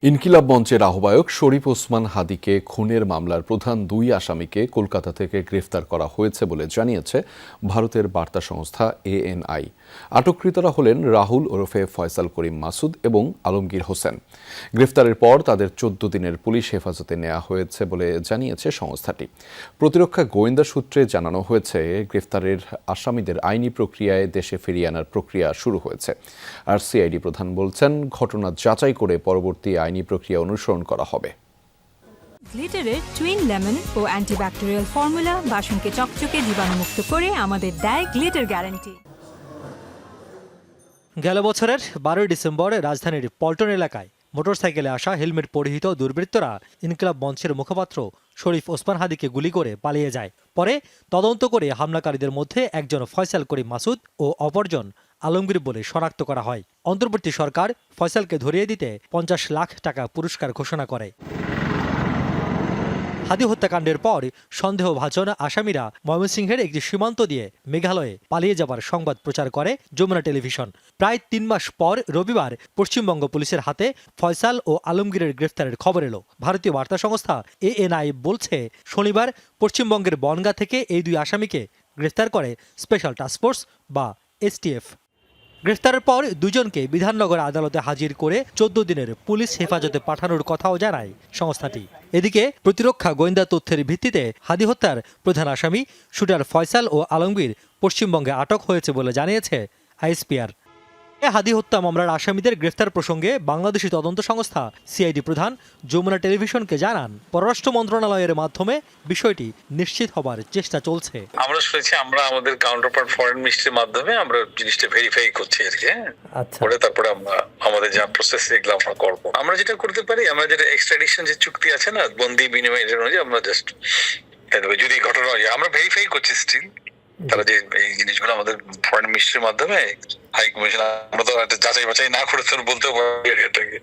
ইনকিলাব মঞ্চের আহ্বায়ক শরীফ ওসমান হাদীকে খুনের মামলার প্রধান দুই আসামিকে কলকাতা থেকে গ্রেফতার করা হয়েছে বলে জানিয়েছে ভারতের বার্তা সংস্থা এএনআই। আটককৃতরা হলেন রাহুল ওরফে ফয়সাল করিম মাসুদ এবং আলমগীর হোসেন। গ্রেফতারের পর তাদের ১৪ দিনের পুলিশ হেফাজতে নেওয়া হয়েছে বলে জানিয়েছে সংস্থাটি। প্রতিরক্ষা গোয়েন্দা সূত্রে জানানো হয়েছে, গ্রেফতারের আসামিদের আইনি প্রক্রিয়ায় দেশে ফিরিয়ে আনার প্রক্রিয়া শুরু হয়েছে। আর সিআইডি প্রধান বলছেন, ঘটনা যাচাই করে পরবর্তী আইনি প্রক্রিয়া অনুসরণ করা হবে। গ্লিটারের টুইন লেমন ও অ্যান্টিব্যাকটেরিয়াল ফর্মুলা বাসনকে চকচকে জীবাণুমুক্ত করে আমাদের দেয় গ্লিটার গ্যারান্টি। গেল বছরের ১২ ডিসেম্বর রাজধানীর পল্টন এলাকায় মোটরসাইকেলে আসা হেলমেট পরিহিত দুর্বৃত্তরা ইনকিলাব মঞ্চের মুখপাত্র শরীফ ওসমান হাদীকে গুলি করে পালিয়ে যায়। পরে তদন্ত করে হামলাকারীদের মধ্যে একজন ফয়সাল করিম মাসুদ ও অপরজন আলমগীর বলে শনাক্ত করা হয়। অন্তর্বর্তী সরকার ফয়সালকে ধরিয়ে দিতে ৫০ লাখ টাকা পুরস্কার ঘোষণা করে। হাদী হত্যাকাণ্ডের পর সন্দেহভাজন আসামিরা ময়মনসিংহের একটি সীমান্ত দিয়ে মেঘালয়ে পালিয়ে যাবার সংবাদ প্রচার করে যমুনা টেলিভিশন। প্রায় ৩ মাস পর রবিবার পশ্চিমবঙ্গ পুলিশের হাতে ফয়সাল ও আলমগীরের গ্রেফতারের খবর এলো। ভারতীয় বার্তা সংস্থা এএনআই বলছে, শনিবার পশ্চিমবঙ্গের বনগাঁ থেকে এই দুই আসামিকে গ্রেফতার করে স্পেশাল টাস্কফোর্স বা এসটিএফ। গ্রেফতারের পর দুজনকে বিধাননগর আদালতে হাজির করে ১৪ দিনের পুলিশ হেফাজতে পাঠানোর কথাও জানায় সংস্থাটি। এদিকে প্রতিরক্ষা গোয়েন্দা তথ্যের ভিত্তিতে হাদী হত্যার প্রধান আসামি শুটার ফয়সাল ও আলমগীর পশ্চিমবঙ্গে আটক হয়েছে বলে জানিয়েছে আইএসপিআর। হাদী হত্যা মামলার আসামিদের গ্রেফতার প্রসঙ্গে বাংলাদেশি তদন্ত সংস্থা সিআইডি প্রধান যমুনা টেলিভিশনকে জানান, পররাষ্ট্র মন্ত্রণালয়ের মাধ্যমে বিষয়টি নিশ্চিত হবার চেষ্টা চলছে। আমরা শুনেছি, আমরা আমাদের কাউন্টারপার্ট ফরেন মিনিস্ট্রির মাধ্যমে আমরা জিনিসটা ভেরিফাই করছি আর কি। পরে তারপরে আমরা আমাদের যা প্রসেস এগুলো আমরা করবো। আমরা যেটা করতে পারি, আমরা যেটা এক্সট্রাডিশন যে চুক্তি আছে না, বন্দি বিনিময়, আমরা জাস্ট যদি ঘটনা আমরা ভেরিফাই করছি স্টিল তারা যে এই জিনিসগুলো আমাদের ফরেন মিনিস্ট্রির মাধ্যমে হাই কমিশন, আমরা তো একটা যাচাই বাছাই না করে বলতে পারি এটাকে।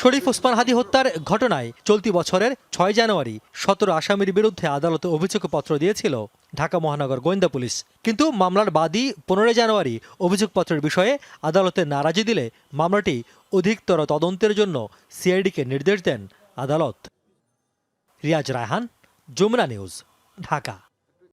শরীফ ওসমান হাদী হত্যার ঘটনায় চলতি বছরের ৬ জানুয়ারি ১৭ আসামির বিরুদ্ধে আদালতে অভিযোগপত্র দিয়েছিল ঢাকা মহানগর গোয়েন্দা পুলিশ। কিন্তু মামলার বাদী ১৫ জানুয়ারি অভিযোগপত্রের বিষয়ে আদালতে নারাজি দিলে মামলাটি অধিকতর তদন্তের জন্য সিআইডিকে নির্দেশ দেন আদালত। রিয়াজ রায়হান, যমুনা নিউজ, ঢাকা।